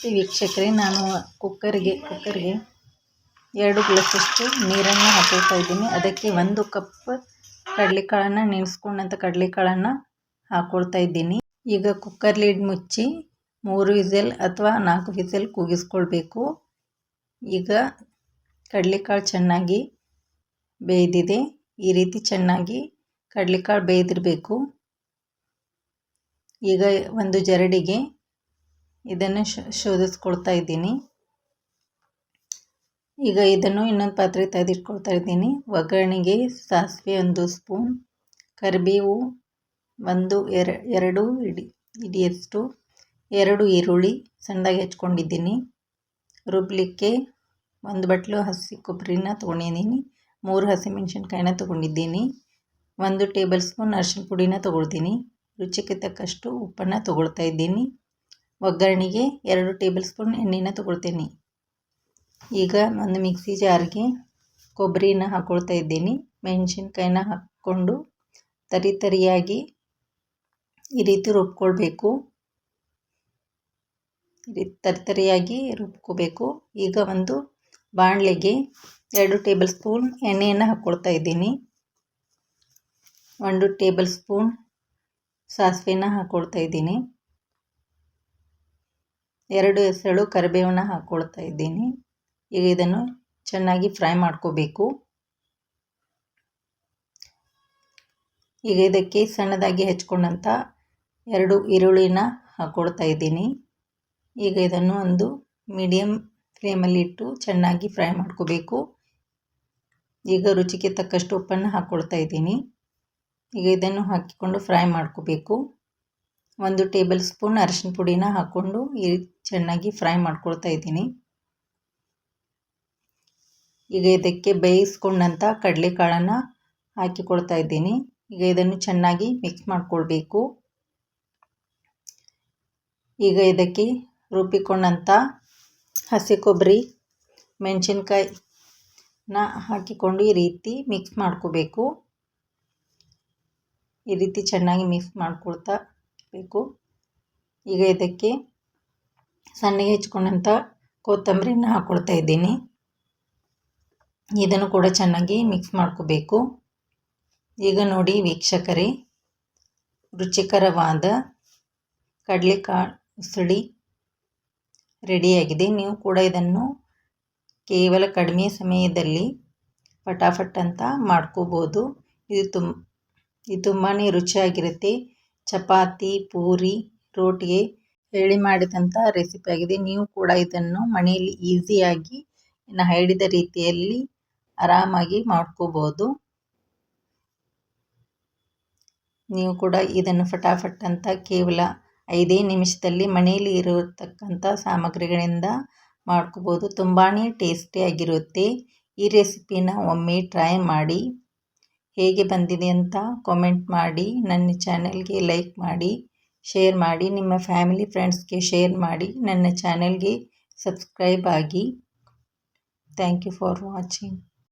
ನಮಸ್ತೆ ವೀಕ್ಷಕರೇ, ನಾನು ಕುಕ್ಕರ್ಗೆ 2 ಗ್ಲಾಸಷ್ಟು ನೀರನ್ನು ಹಾಕೊಳ್ತಾ ಇದ್ದೀನಿ. ಅದಕ್ಕೆ 1 ಕಪ್ ಕಡಲೆಕಾಳನ್ನು ನೆನೆಸ್ಕೊಂಡಂಥ ಕಡಲೆಕಾಳನ್ನು ಹಾಕ್ಕೊಳ್ತಾ ಇದ್ದೀನಿ. ಈಗ ಕುಕ್ಕರ್ ಲಿಡ್ ಮುಚ್ಚಿ 3 ವಿಸಲ್ ಅಥವಾ 4 ವಿಸಲ್ ಕೂಗಿಸ್ಕೊಳ್ಬೇಕು. ಈಗ ಕಡಲೆಕಾಳು ಚೆನ್ನಾಗಿ ಬೇಯ್ದಿದೆ. ಈ ರೀತಿ ಚೆನ್ನಾಗಿ ಕಡಲೆಕಾಳು ಬೇಯ್ದಿರಬೇಕು. ಈಗ ಒಂದು ಜರಡಿಗೆ ಇದನ್ನು ಶೋಧಿಸ್ಕೊಳ್ತಾ ಇದ್ದೀನಿ. ಈಗ ಇದನ್ನು ಇನ್ನೊಂದು ಪಾತ್ರೆ ತೆಗೆದಿಟ್ಕೊಳ್ತಾ ಇದ್ದೀನಿ. ಒಗ್ಗರಣೆಗೆ ಸಾಸಿವೆ 1 ಸ್ಪೂನ್, ಕರಿಬೇವು 2 ಹಿಡಿಯಷ್ಟು, 2 ಈರುಳ್ಳಿ ಸಣ್ಣದಾಗಿ ಹೆಚ್ಕೊಂಡಿದ್ದೀನಿ. ರುಬ್ಬಲಿಕ್ಕೆ 1 ಬಟ್ಲು ಹಸಿ ಕೊಬ್ಬರಿನ ತೊಗೊಂಡಿದ್ದೀನಿ, 3 ಹಸಿಮೆಣಸಿನ್ಕಾಯಿನ ತೊಗೊಂಡಿದ್ದೀನಿ, 1 ಟೇಬಲ್ ಸ್ಪೂನ್ ಅರಿಶಿನ ಪುಡಿನ ತೊಗೊಳ್ತೀನಿ. ರುಚಿಗೆ ತಕ್ಕಷ್ಟು ಉಪ್ಪನ್ನು ತೊಗೊಳ್ತಾ ಇದ್ದೀನಿ. ಒಗ್ಗರಣೆಗೆ 2 ಟೇಬಲ್ ಸ್ಪೂನ್ ಎಣ್ಣೆನ ತೊಗೊಳ್ತೀನಿ. ಈಗ ಒಂದು ಮಿಕ್ಸಿ ಜಾರ್ಗೆ ಕೊಬ್ಬರಿನ ಹಾಕ್ಕೊಳ್ತಾ ಇದ್ದೀನಿ. ಮೆಣಸಿನ್ಕಾಯಿನ ಹಾಕ್ಕೊಂಡು ತರಿಯಾಗಿ ಈ ರೀತಿ ರುಬ್ಕೊಳ್ಬೇಕು. ತರಿಯಾಗಿ ರುಬ್ಕೋಬೇಕು. ಈಗ ಒಂದು ಬಾಣಲೆಗೆ 2 ಟೇಬಲ್ ಸ್ಪೂನ್ ಎಣ್ಣೆಯನ್ನು ಹಾಕ್ಕೊಳ್ತಾ ಇದ್ದೀನಿ. 1 ಟೇಬಲ್ ಸ್ಪೂನ್ ಸಾಸಿವೆನ ಹಾಕ್ಕೊಳ್ತಾ ಇದ್ದೀನಿ. 2 ಎಸಳು ಕರಿಬೇವನ್ನ ಹಾಕ್ಕೊಳ್ತಾ ಇದ್ದೀನಿ. ಈಗ ಇದನ್ನು ಚೆನ್ನಾಗಿ ಫ್ರೈ ಮಾಡ್ಕೋಬೇಕು. ಈಗ ಇದಕ್ಕೆ ಸಣ್ಣದಾಗಿ ಹೆಚ್ಕೊಂಡಂಥ 2 ಈರುಳ್ಳಿನ ಹಾಕ್ಕೊಳ್ತಾ ಇದ್ದೀನಿ. ಈಗ ಇದನ್ನು ಒಂದು ಮೀಡಿಯಮ್ ಫ್ಲೇಮಲ್ಲಿಟ್ಟು ಚೆನ್ನಾಗಿ ಫ್ರೈ ಮಾಡ್ಕೋಬೇಕು. ಈಗ ರುಚಿಗೆ ತಕ್ಕಷ್ಟು ಉಪ್ಪನ್ನು ಹಾಕ್ಕೊಳ್ತಾ ಇದ್ದೀನಿ. ಈಗ ಇದನ್ನು ಹಾಕಿಕೊಂಡು ಫ್ರೈ ಮಾಡ್ಕೋಬೇಕು. 1 ಟೇಬಲ್ ಸ್ಪೂನ್ ಅರಿಶಿನ ಪುಡಿನ ಹಾಕ್ಕೊಂಡು ಚೆನ್ನಾಗಿ ಫ್ರೈ ಮಾಡ್ಕೊಳ್ತಾ ಇದ್ದೀನಿ. ಈಗ ಇದಕ್ಕೆ ಬೇಯಿಸ್ಕೊಂಡಂಥ ಕಡಲೆಕಾಳನ್ನು ಹಾಕಿಕೊಳ್ತಾ ಇದ್ದೀನಿ. ಈಗ ಇದನ್ನು ಚೆನ್ನಾಗಿ ಮಿಕ್ಸ್ ಮಾಡ್ಕೊಳ್ಬೇಕು. ಈಗ ಇದಕ್ಕೆ ರುಬ್ಬಿಕೊಂಡಂಥ ಹಸಿ ಕೊಬ್ಬರಿ, ಮೆಣಸಿನ್ಕಾಯಿನ ಹಾಕಿಕೊಂಡು ಈ ರೀತಿ ಮಿಕ್ಸ್ ಮಾಡ್ಕೋಬೇಕು. ಈ ರೀತಿ ಚೆನ್ನಾಗಿ ಮಿಕ್ಸ್ ಮಾಡ್ಕೊಳ್ತಾ ಬೇಕು. ಈಗ ಇದಕ್ಕೆ ಸಣ್ಣಗೆ ಹೆಚ್ಕೊಂಡಂಥ ಕೊತ್ತಂಬರಿನ ಹಾಕ್ಕೊಳ್ತಾ ಇದ್ದೀನಿ. ಇದನ್ನು ಕೂಡ ಚೆನ್ನಾಗಿ ಮಿಕ್ಸ್ ಮಾಡ್ಕೋಬೇಕು. ಈಗ ನೋಡಿ ವೀಕ್ಷಕರೇ, ರುಚಿಕರವಾದ ಕಡಲೆಕಾಳು ಉಸಳಿ ರೆಡಿಯಾಗಿದೆ. ನೀವು ಕೂಡ ಇದನ್ನು ಕೇವಲ ಕಡಿಮೆ ಸಮಯದಲ್ಲಿ ಫಟಾಫಟ್ ಅಂತ ಮಾಡ್ಕೋಬೋದು. ಇದು ತುಂಬಾ ರುಚಿಯಾಗಿರುತ್ತೆ. ಚಪಾತಿ, ಪೂರಿ, ರೋಟಿಗೆ ಹೇಳಿ ಮಾಡಿದಂಥ ರೆಸಿಪಿ ಆಗಿದೆ. ನೀವು ಕೂಡ ಇದನ್ನು ಮನೆಯಲ್ಲಿ ಈಸಿಯಾಗಿ ಹೇಳಿದ ರೀತಿಯಲ್ಲಿ ಆರಾಮಾಗಿ ಮಾಡ್ಕೋಬೋದು. ನೀವು ಕೂಡ ಇದನ್ನು ಫಟಾಫಟ್ ಅಂತ ಕೇವಲ 5 ನಿಮಿಷದಲ್ಲಿ ಮನೆಯಲ್ಲಿ ಇರತಕ್ಕಂಥ ಸಾಮಗ್ರಿಗಳಿಂದ ಮಾಡ್ಕೋಬೋದು. ತುಂಬಾ ಟೇಸ್ಟಿಯಾಗಿರುತ್ತೆ. ಈ ರೆಸಿಪಿನ ಒಮ್ಮೆ ಟ್ರೈ ಮಾಡಿ, ಹೇಗೆ ಬಂದಿದೆ ಅಂತ ಕಾಮೆಂಟ್ ಮಾಡಿ. ನನ್ನ ಚಾನೆಲ್ಗೆ ಲೈಕ್ ಮಾಡಿ, ಶೇರ್ ಮಾಡಿ, ನಿಮ್ಮ ಫ್ಯಾಮಿಲಿ ಫ್ರೆಂಡ್ಸ್ಗೆ ಶೇರ್ ಮಾಡಿ. ನನ್ನ ಚಾನೆಲ್ಗೆ ಸಬ್ಸ್ಕ್ರೈಬ್ ಆಗಿ. Thank you for watching.